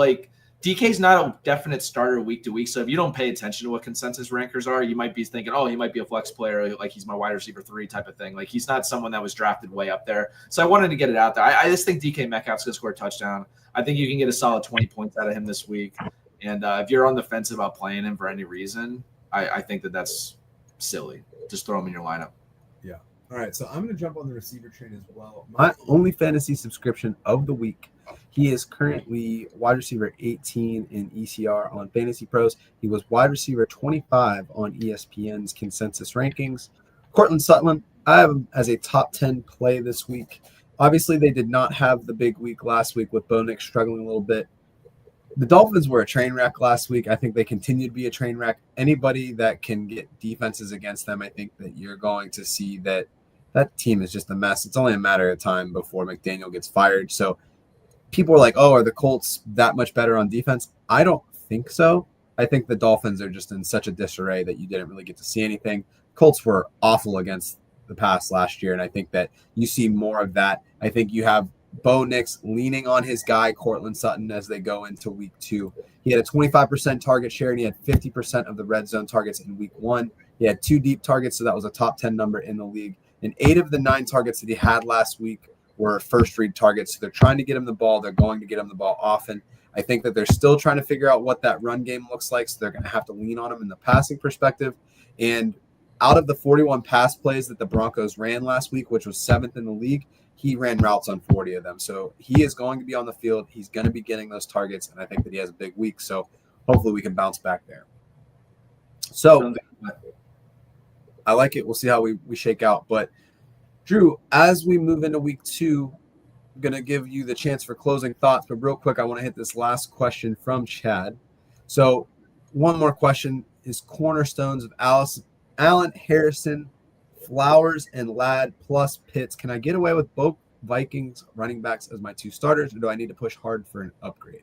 DK's not a definite starter week to week. So if you don't pay attention to what consensus rankers are, you might be thinking, oh, he might be a flex player, like he's my wide receiver 3 type of thing. Like he's not someone that was drafted way up there. So I wanted to get it out there. I just think DK Metcalf's going to score a touchdown. I think you can get a solid 20 points out of him this week. And if you're on the fence about playing him for any reason, I think that's silly. Just throw him in your lineup. Yeah. All right. So I'm going to jump on the receiver train as well. My only fantasy subscription of the week. He is currently wide receiver 18 in ECR on Fantasy Pros. He was wide receiver 25 on ESPN's consensus rankings. Cortland Sutton, I have him as a top 10 play this week. Obviously, they did not have the big week last week with Bo Nix struggling a little bit. The Dolphins were a train wreck last week. I think they continue to be a train wreck. Anybody that can get defenses against them, I think that you're going to see that team is just a mess. It's only a matter of time before McDaniel gets fired. So people are like, oh, are the Colts that much better on defense? I don't think so. I think the Dolphins are just in such a disarray that you didn't really get to see anything. Colts were awful against the pass last year, and I think that you see more of that. I think you have Bo Nix leaning on his guy, Cortland Sutton, as they go into week 2. He had a 25% target share, and he had 50% of the red zone targets in week 1. He had 2 deep targets, so that was a top 10 number in the league. And 8 of the 9 targets that he had last week were first read targets. So they're trying to get him the ball. They're going to get him the ball often. I think that they're still trying to figure out what that run game looks like. So they're going to have to lean on him in the passing perspective. And out of the 41 pass plays that the Broncos ran last week, which was 7th in the league, he ran routes on 40 of them. So he is going to be on the field. He's going to be getting those targets. And I think that he has a big week. So hopefully we can bounce back there. So I like it. We'll see how we shake out. But Drew, as we move into week 2, I'm going to give you the chance for closing thoughts. But real quick, I want to hit this last question from Chad. So one more question is cornerstones of Allen, Harrison, Flowers, and Ladd plus Pitts. Can I get away with both Vikings running backs as my 2 starters, or do I need to push hard for an upgrade?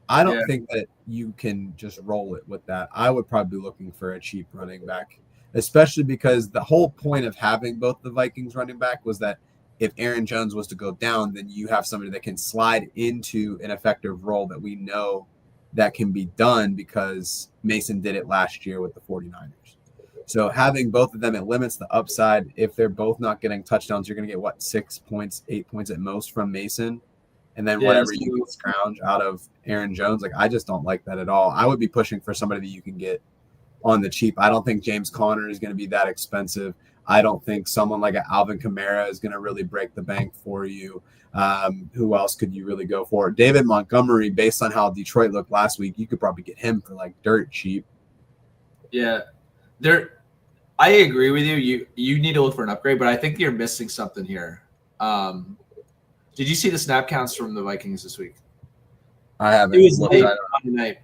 I don't think that you can just roll it with that. I would probably be looking for a cheap running back, especially because the whole point of having both the Vikings running back was that if Aaron Jones was to go down, then you have somebody that can slide into an effective role that we know that can be done because Mason did it last year with the 49ers. So having both of them, it limits the upside. If they're both not getting touchdowns, you're going to get, 6 points, 8 points at most from Mason. And then whatever you can scrounge out of Aaron Jones. Like, I just don't like that at all. I would be pushing for somebody that you can get on the cheap. I don't think James Conner is going to be that expensive. I don't think someone like an Alvin Kamara is going to really break the bank for you. Who else could you really go for? David Montgomery, based on how Detroit looked last week, you could probably get him for like dirt cheap. Yeah. I agree with you. You need to look for an upgrade, but I think you're missing something here. Did you see the snap counts from the Vikings this week? I haven't. It was late Monday night.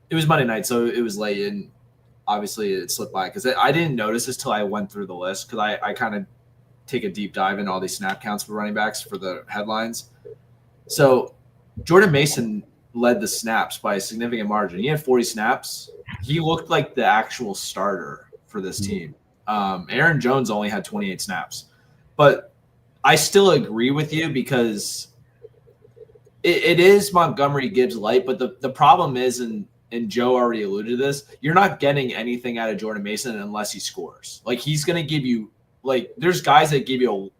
It was Monday night, so it was late, and obviously it slipped by because I didn't notice this till I went through the list because I kind of take a deep dive into all these snap counts for running backs for the headlines. So Jordan Mason led the snaps by a significant margin. He had 40 snaps. He looked like the actual starter for this team. Aaron Jones only had 28 snaps. But I still agree with you because it is Montgomery Gibbs light, but the problem is, and Joe already alluded to this, you're not getting anything out of Jordan Mason unless he scores. Like, he's going to give you – like, there's guys that give you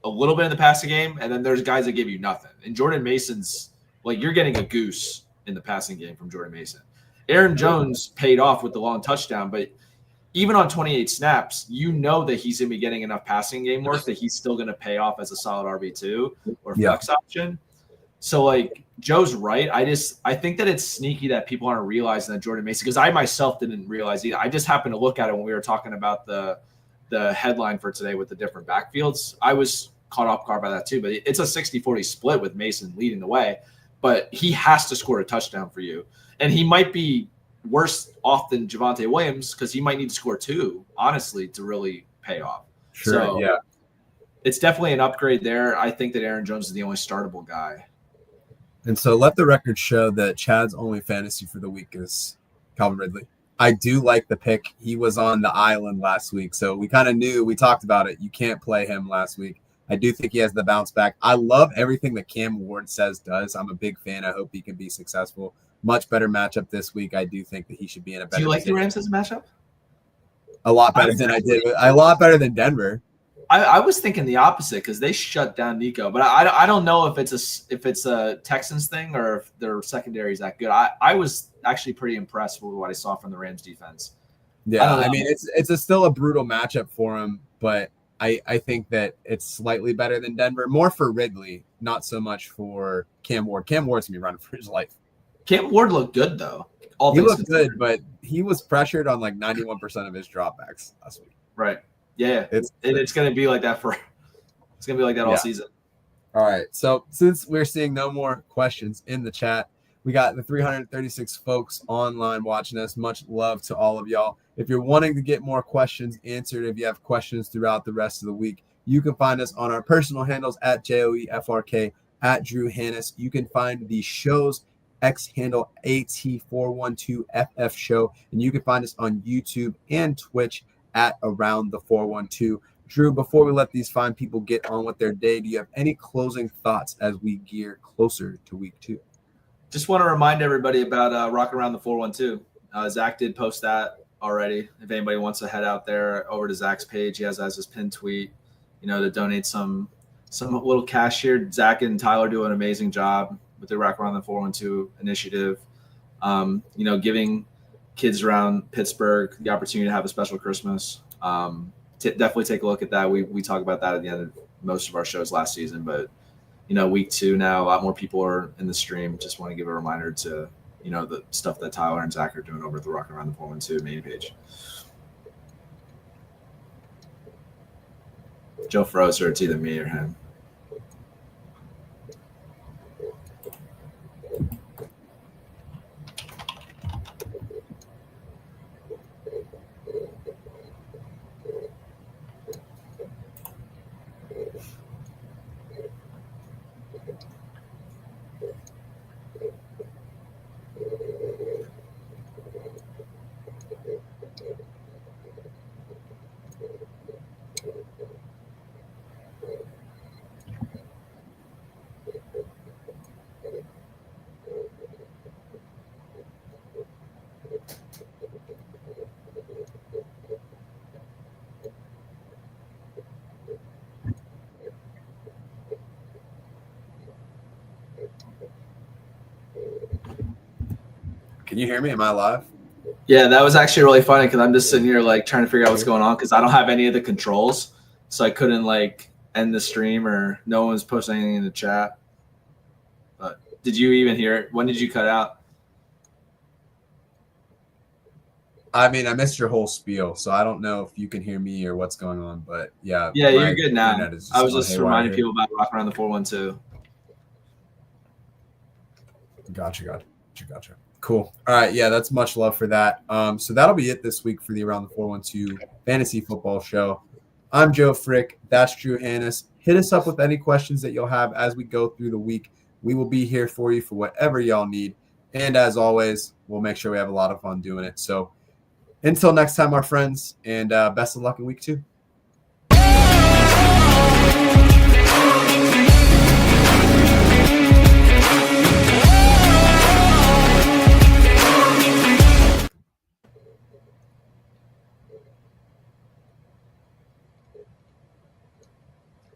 a little bit in the passing game, and then there's guys that give you nothing. And Jordan Mason's – like, you're getting a goose in the passing game from Jordan Mason. Aaron Jones paid off with the long touchdown, but even on 28 snaps, you know that he's going to be getting enough passing game work that he's still going to pay off as a solid RB2 or flex option. So, like, Joe's right. I think that it's sneaky that people aren't realizing that Jordan Mason, because I myself didn't realize either. I just happened to look at it when we were talking about the headline for today with the different backfields. I was caught off guard by that too, but it's a 60-40 split with Mason leading the way, but he has to score a touchdown for you. And he might be worse off than Javonte Williams because he might need to score 2, honestly, to really pay off. Sure, so, yeah. It's definitely an upgrade there. I think that Aaron Jones is the only startable guy. And so let the record show that Chad's only fantasy for the week is Calvin Ridley. I do like the pick. He was on the island last week, so we kind of knew. We talked about it. You can't play him last week. I do think he has the bounce back. I love everything that Cam Ward does. I'm a big fan. I hope he can be successful. Much better matchup this week. I do think that he should be in a better Do you like position. the Rams as a matchup? A lot better than I did. A lot better than Denver. I was thinking the opposite because they shut down Nico, but I don't know if it's a Texans thing or if their secondary is that good. I was actually pretty impressed with what I saw from the Rams defense. Yeah, I mean it's still a brutal matchup for him, but I think that it's slightly better than Denver. More for Ridley, not so much for Cam Ward. Cam Ward's gonna be running for his life. Cam Ward looked good though. He looked good, but he was pressured on like 91% of his dropbacks last week. Right. Yeah. It's gonna be like that all season. All right. So since we're seeing no more questions in the chat, we got the 336 folks online watching us. Much love to all of y'all. If you're wanting to get more questions answered, if you have questions throughout the rest of the week, you can find us on our personal handles at JOEFRK, at Drew Hannes. You can find the show's X handle AT412FF show, and you can find us on YouTube and Twitch at Around the 412. Drew, before we let these fine people get on with their day, do you have any closing thoughts as we gear closer to week 2? Just want to remind everybody about Rock Around the 412. Zach did post that already. If anybody wants to head out there over to Zach's page, he has as his pinned tweet, to donate some little cash here. Zach and Tyler do an amazing job with the Rock Around the 412 initiative. Giving kids around Pittsburgh the opportunity to have a special Christmas. Definitely take a look at that. We talk about that at the end of most of our shows last season, but week 2 now, a lot more people are in the stream. Just want to give a reminder to the stuff that Tyler and Zach are doing over at the Rock Around the 412 main page. Joe froze, or it's either me or him. Can you hear me? Am I live? Yeah, that was actually really funny because I'm just sitting here trying to figure out what's going on because I don't have any of the controls, so I couldn't end the stream or no one was posting anything in the chat. But did you even hear it? When did you cut out? I mean, I missed your whole spiel, so I don't know if you can hear me or what's going on. But yeah, you're good now. I was just reminding people about Rock Around the 412. Gotcha. Cool. All right. Yeah, that's much love for that. So that'll be it this week for the Around the 412 Fantasy Football Show. I'm Joe Frick. That's Drew Hannes. Hit us up with any questions that you'll have as we go through the week. We will be here for you for whatever y'all need. And as always, we'll make sure we have a lot of fun doing it. So until next time, our friends, and best of luck in week 2.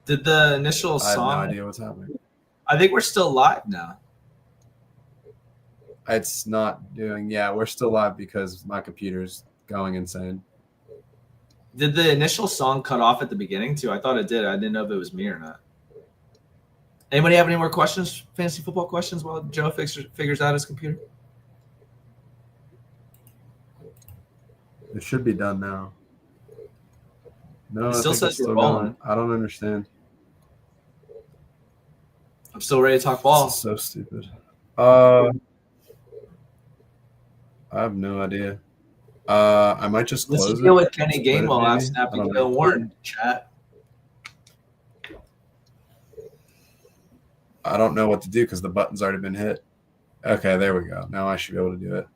Did the initial song? I have no idea what's happening. I think we're still live now. It's not doing. Yeah, we're still live because my computer's going insane. Did the initial song cut off at the beginning too? I thought it did. I didn't know if it was me or not. Anybody have any more questions? Fantasy football questions while Joe figures out his computer? It should be done now. No, it still says we're rolling. I don't understand. I'm still ready to talk ball. This is so stupid. I have no idea. I might just close it. Let's deal with Kenny Gainwell last snap and Bill Warren chat. I don't know what to do because the button's already been hit. Okay, there we go. Now I should be able to do it.